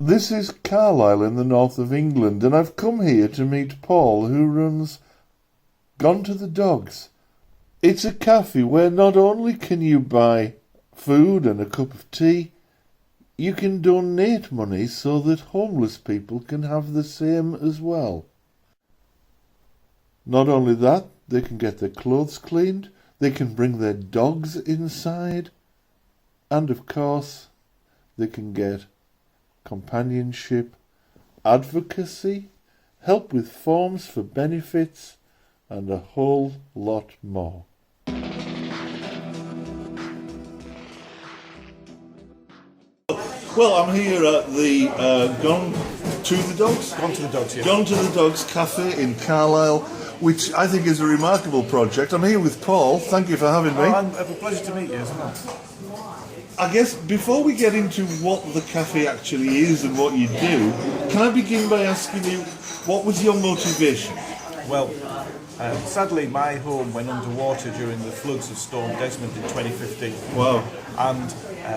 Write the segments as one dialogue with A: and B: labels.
A: This is Carlisle in the north of England, and I've come here to meet Paul, who runs Gone to the Dogs. It's a cafe where not only can you buy food and a cup of tea, you can donate money so that homeless people can have the same as well. Not only that, they can get their clothes cleaned, they can bring their dogs inside, and of course, they can get companionship, advocacy, help with forms for benefits, and a whole lot more. Well, I'm here at the Gone to the Dogs?
B: Gone to the Dogs, yes.
A: Gone to the Dogs Cafe in Carlisle, which I think is a remarkable project. I'm here with Paul. Thank you for having me.
B: Oh, it's a pleasure to meet you as well.
A: I guess before we get into what the cafe actually is and what you do, can I begin by asking you, what was your motivation?
B: Well, sadly my home went underwater during the floods of Storm Desmond in 2015.
A: Wow.
B: And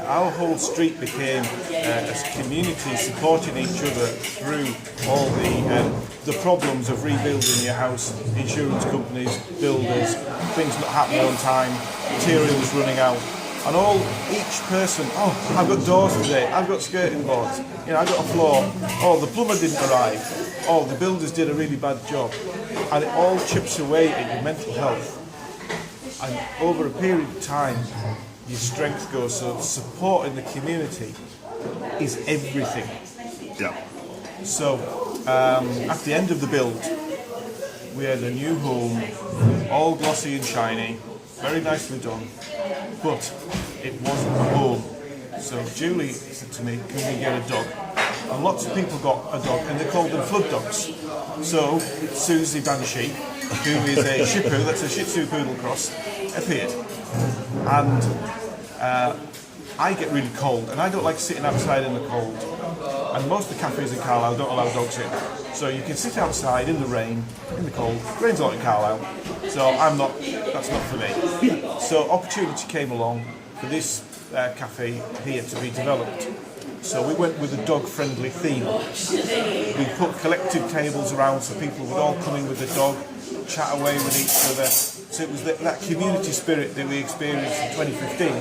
B: our whole street became a community supporting each other through all the problems of rebuilding your house, insurance companies, builders, things not happening on time, materials running out. And each person, I've got doors today, I've got skirting boards, I've got a floor, the plumber didn't arrive, the builders did a really bad job. And it all chips away at your mental health. And over a period of time, your strength goes, so supporting the community is everything.
A: Yeah.
B: So, at the end of the build, we had a new home, all glossy and shiny, very nicely done, but it wasn't a home. So Julie said to me, can we get a dog? And lots of people got a dog, and they called them flood dogs. So Susie Banshee, who is a Shih Tzu, that's a Shih Tzu Poodle cross, appeared. And I get really cold, and I don't like sitting outside in the cold. And most of the cafes in Carlisle don't allow dogs in. So you can sit outside in the rain, in the cold. Rain's a lot in Carlisle, so that's not for me. So opportunity came along for this cafe here to be developed. So we went with a dog-friendly theme. We put collective tables around so people would all come in with the dog, chat away with each other. So it was that community spirit that we experienced in 2015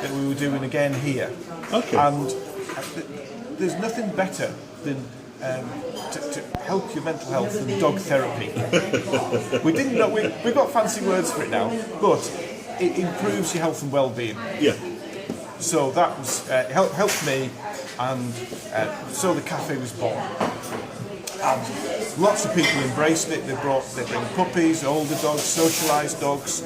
B: that we were doing again here. Okay. And there's nothing better than to help your mental health than dog therapy. We didn't know, we've got fancy words for it now, but it improves your health and well-being.
A: Yeah.
B: So that was helped me, and so the cafe was born. And lots of people embraced it. They bring puppies, older dogs, socialise dogs,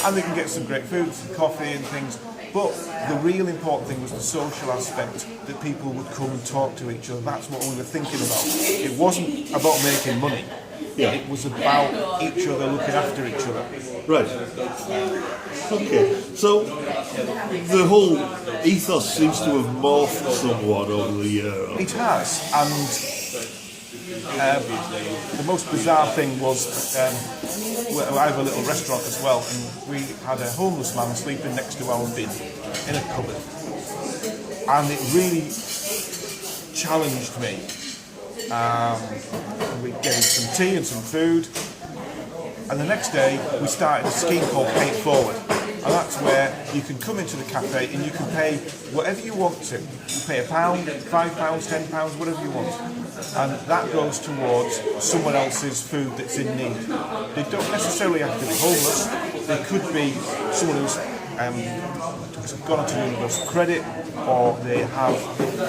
B: and they can get some great food, some coffee and things. But the real important thing was the social aspect, that people would come and talk to each other. That's what we were thinking about. It wasn't about making money. Yeah. It was about each other looking after each other.
A: Right. Okay. So the whole ethos seems to have morphed somewhat over the years.
B: It has, and the most bizarre thing was I have a little restaurant as well, and we had a homeless man sleeping next to our bin in a cupboard, and it really challenged me. We gave him some tea and some food, and the next day we started a scheme called Pay It Forward, and that's where you can come into the cafe and you can pay whatever you want to. You pay £1, £5, £10, whatever you want, and that goes towards someone else's food that's in need. They don't necessarily have to be homeless. They could be someone who's gone onto universal credit, or they have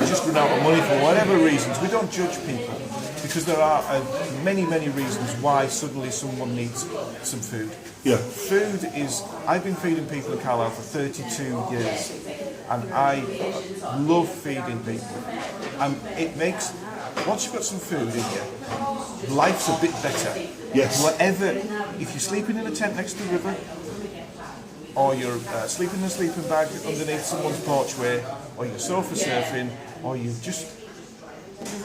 B: just run out of money for whatever reasons. We don't judge people, because there are many reasons why suddenly someone needs some food.
A: Yeah.
B: Food is, I've been feeding people in Carlisle for 32 years, and I love feeding people. And it makes, once you've got some food in you, life's a bit better.
A: Yes.
B: Whatever, if you're sleeping in a tent next to the river, or you're sleeping in a sleeping bag underneath someone's porchway, or you're sofa surfing, or you've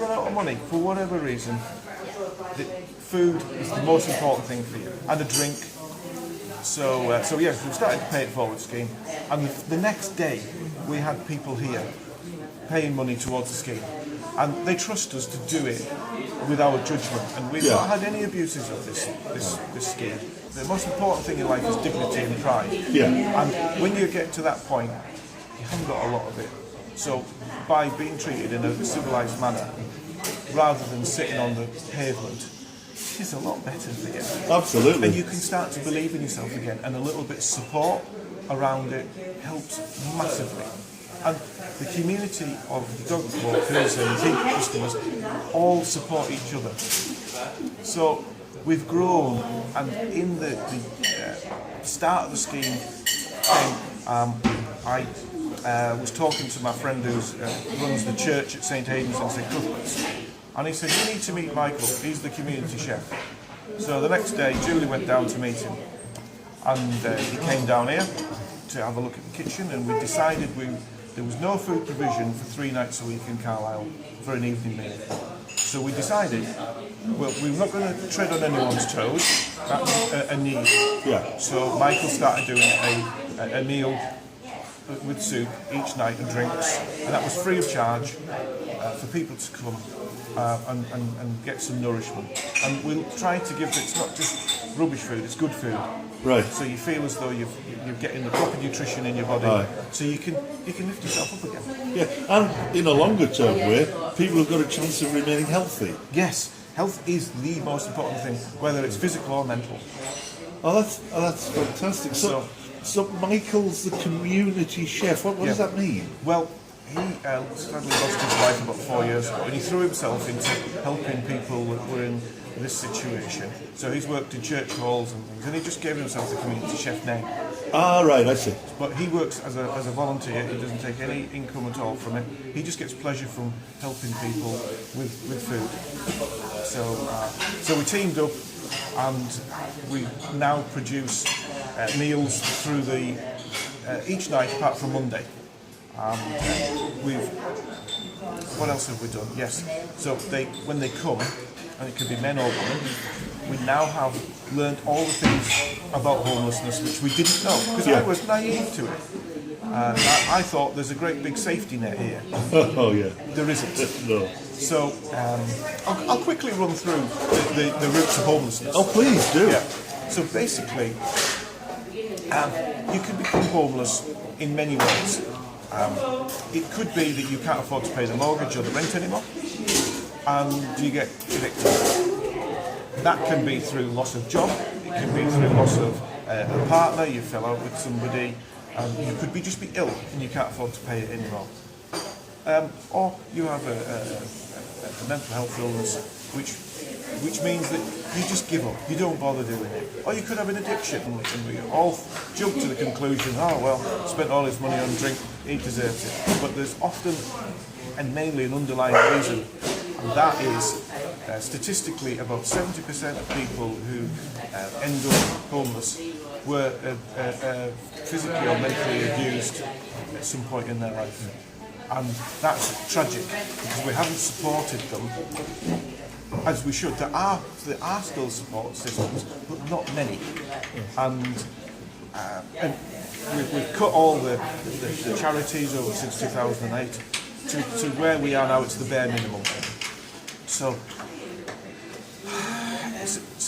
B: run out of money for whatever reason, food is the most important thing for you, and a drink. So yes, we started the Pay It Forward scheme, and the next day we had people here paying money towards the scheme. and they trust us to do it with our judgment. And we've not had any abuses of this scheme. The most important thing in life is dignity and pride.
A: Yeah.
B: And when you get to that point, you haven't got a lot of it. So by being treated in a civilised manner, rather than sitting on the pavement, it's a lot better for you.
A: Absolutely.
B: And you can start to believe in yourself again, and a little bit of support around it helps massively. And the community of dog walkers and pig customers all support each other. So we've grown, and in the start of the scheme, I was talking to my friend who runs the church at St Aidan's in St Cuthbert's, and he said, "You need to meet Michael, he's the community chef." So the next day, Julie went down to meet him, and he came down here to have a look at the kitchen, and we decided there was no food provision for 3 nights a week in Carlisle for an evening meal. So we decided, well, we're not going to tread on anyone's toes, that's a need.
A: Yeah.
B: So Michael started doing a meal with soup each night and drinks, and that was free of charge for people to come and get some nourishment. And we'll try to give it's not just rubbish food, it's good food.
A: Right.
B: So you feel as though you're getting the proper nutrition in your body, so you can lift yourself up again.
A: Yeah, and in a longer term way, people have got a chance of remaining healthy.
B: Yes, health is the most important thing, whether it's physical or mental.
A: Oh, that's fantastic. So Michael's the community chef. What does that mean?
B: Well, he sadly lost his life about 4 years ago, and he threw himself into helping people that were in this situation. So he's worked in church halls and things, and he just gave himself the community chef name.
A: Ah, right, I see.
B: But he works as a volunteer. He doesn't take any income at all from it. He just gets pleasure from helping people with food. So we teamed up, and we now produce meals through each night apart from Monday. What else have we done? Yes. So when they come, and it can be men or women, we now have learned all the things about homelessness which we didn't know, because I was naive to it. I thought there's a great big safety net here.
A: Oh yeah.
B: There isn't.
A: No.
B: So I'll quickly run through the roots of homelessness.
A: Oh, please do.
B: Yeah. So basically, you can become homeless in many ways. It could be that you can't afford to pay the mortgage or the rent anymore, and you get evicted. That can be through loss of job, it can be through loss of a partner, you fell out with somebody, you could just be ill and you can't afford to pay it anymore. Or you have a mental health illness which means that you just give up, you don't bother doing it. Or you could have an addiction, and we all jump to the conclusion, oh well, spent all his money on drink, he deserves it. But there's often, and mainly, an underlying reason, and that is, statistically, about 70% of people who end up homeless were physically or mentally abused at some point in their life. And that's tragic, because we haven't supported them as we should. There are still support systems, but not many. And we've cut all the charities over since 2008 to where we are now. It's the bare minimum. So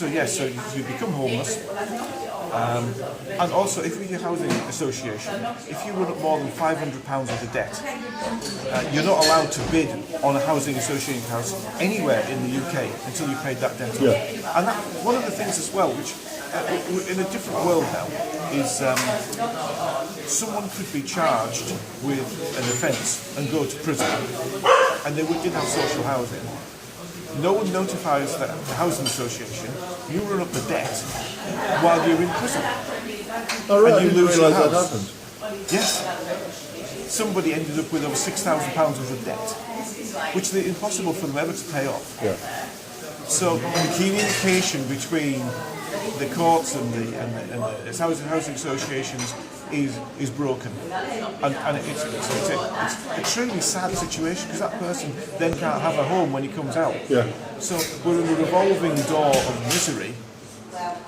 B: you become homeless. And also, if you're a housing association, if you run up more than £500 of the debt, you're not allowed to bid on a housing association house anywhere in the UK until you've paid that debt off.
A: Yeah.
B: And one of the things as well, which in a different world now, is someone could be charged with an offence and go to prison, and they didn't have social housing. No one notifies the housing association. You run up a debt while you're in prison.
A: Oh, right,
B: and you lose your house.
A: That happened.
B: Yes. Somebody ended up with over £6,000 worth of debt, which is impossible for them ever to pay off.
A: Yeah.
B: So the communication between the courts and the housing associations is broken, and it's a truly sad situation, because that person then can't have a home when he comes out.
A: Yeah.
B: So we're in a revolving door of misery.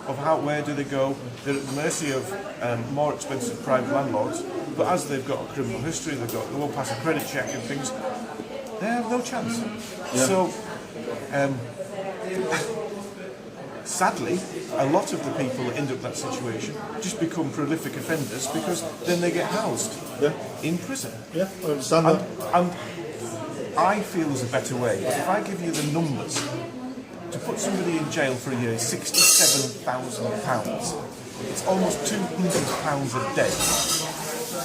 B: Of where do they go? They're at the mercy of more expensive private landlords, but as they've got a criminal history, they won't pass a credit check and things, They have no chance.
A: Yeah.
B: So, sadly, a lot of the people that end up in that situation just become prolific offenders because then they get housed in prison.
A: Yeah, I understand that.
B: And I feel there's a better way. If I give you the numbers, to put somebody in jail for a year is £67,000. It's almost £200 a day.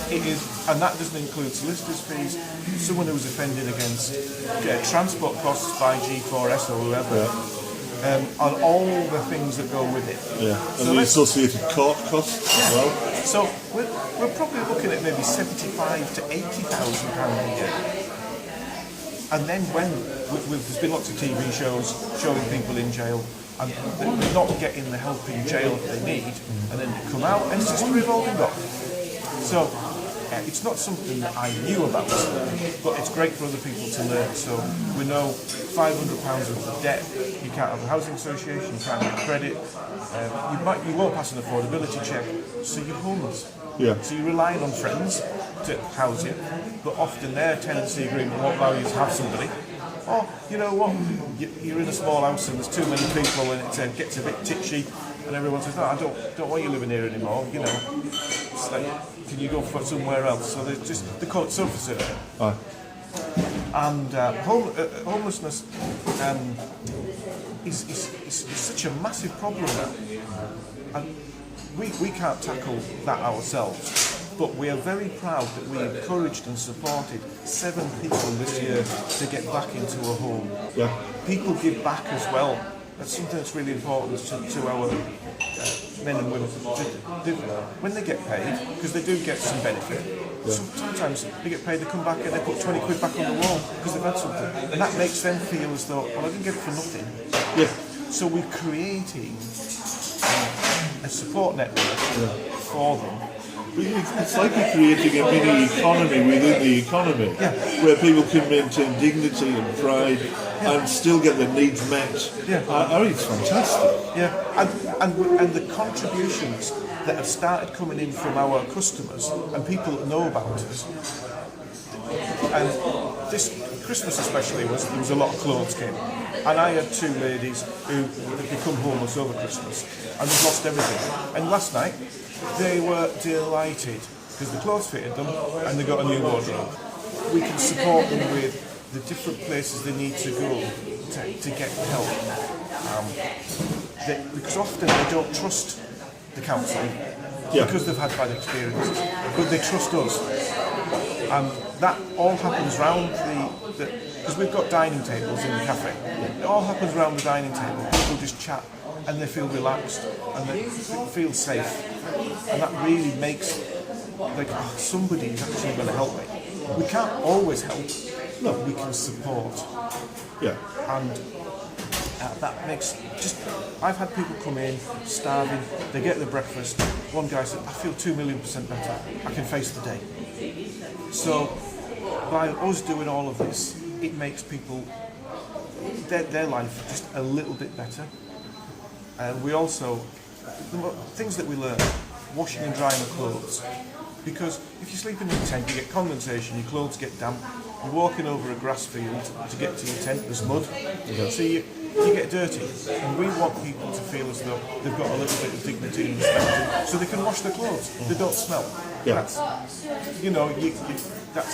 B: It is, and that doesn't include solicitors' fees, someone who's offended against transport costs by G4S or whoever, and all the things that go with it.
A: Yeah, and the associated court costs as well.
B: So we're probably looking at maybe £75,000 to £80,000 a year. And then there's been lots of TV shows showing people in jail and they're not getting the help in jail that they need, and then they come out and it's just a revolving door. So it's not something that I knew about, but it's great for other people to learn. So we know £500 of the debt, you can't have a housing association, you can't get credit, you won't pass an affordability check, so you're homeless.
A: Yeah.
B: So you're relying on friends to house you, but often their tenancy agreement won't allow you to have somebody. Or, you know what, you're in a small house and there's too many people and it gets a bit titchy and everyone says, no, I don't want you living here anymore, you know. It's like, can you go for somewhere else? So there's just, they call it sofa survey. And homelessness is such a massive problem now. And we can't tackle that ourselves. But we are very proud that we encouraged and supported 7 people this year to get back into a home.
A: Yeah.
B: People give back as well. That's something that's really important to our men and women. When they get paid, because they do get some benefit, sometimes they get paid, they come back and they put 20 quid back on the wall because they've had something. And that makes them feel as though, well, I didn't get it for nothing.
A: Yeah.
B: So we're creating a support network for them.
A: It's like you're creating a mini economy within the economy, where people can maintain dignity and pride and still get their needs met.
B: Yeah.
A: I mean, it's fantastic.
B: Yeah, and the contributions that have started coming in from our customers and people that know about us. And this Christmas especially there was a lot of clothes came. And I had 2 ladies who had become homeless over Christmas and they've lost everything. And last night they were delighted because the clothes fitted them and they got a new wardrobe. We can support them with the different places they need to go to get help. Because often they don't trust the council because they've had bad experiences, but they trust us. And that all happens round because we've got dining tables in the cafe. It all happens around the dining table. People just chat and they feel relaxed and they feel safe. And that really makes like somebody is actually going to help me. We can't always help, but we can support.
A: Yeah.
B: And that makes I've had people come in starving, they get their breakfast. One guy said, I feel 2,000,000% better. I can face the day. So by us doing all of this, it makes people their life just a little bit better. And we also things that we learn, washing and drying the clothes. Because if you sleep in a tent, you get condensation, your clothes get damp. You're walking over a grass field to get to your tent, there's mud. So you get dirty. And we want people to feel as though they've got a little bit of dignity and respect, so they can wash their clothes. They don't smell.
A: Yeah.
B: That's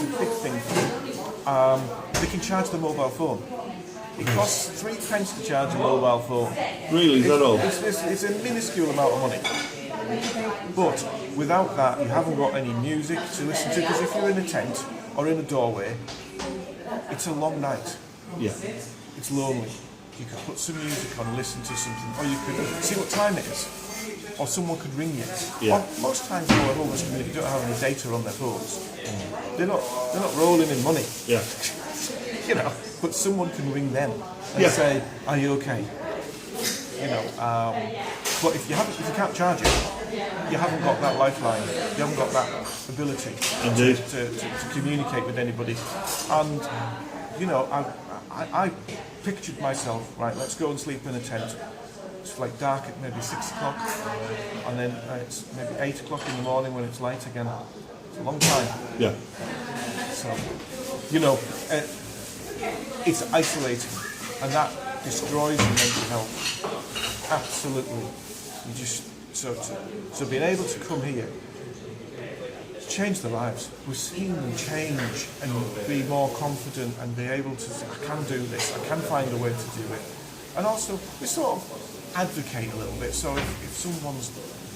B: a big thing for them. They can charge the mobile phone. It costs 3 pence to charge a mobile phone.
A: Really, is that all?
B: It's a minuscule amount of money. But without that, you haven't got any music to listen to, because if you're in a tent or in a doorway, it's a long night.
A: Yeah.
B: It's lonely. You could put some music on, listen to something, or you could see what time it is, or someone could ring you.
A: Yeah.
B: Or most times, the homeless community don't have any data on their phones. They're not rolling in money.
A: Yeah.
B: You know, but someone can ring them and say, "Are you okay?" You know. But if you can't charge it, you haven't got that lifeline. You haven't got that ability to communicate with anybody. And you know, I pictured myself, right, let's go and sleep in a tent. It's like dark at maybe 6 o'clock, and then it's maybe 8 o'clock in the morning when it's light again. It's a long time.
A: Yeah.
B: So, you know, it's isolating, and that destroys your mental health. Absolutely. You just so being able to come here, change their lives. We've seen them change and be more confident and be able to say, I can do this, I can find a way to do it. And also, we sort of advocate a little bit. So if someone's,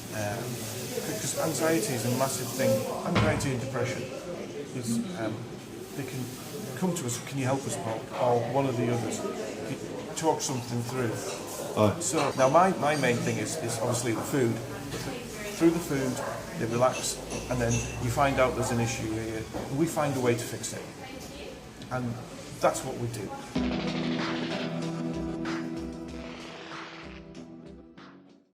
B: because anxiety is a massive thing, anxiety and depression, is, they can come to us, can you help us, Paul? Or one of the others, talk something through. So now my main thing is obviously the food. Through the food, they relax, and then you find out there's an issue here, and we find a way to fix it. And that's what we do.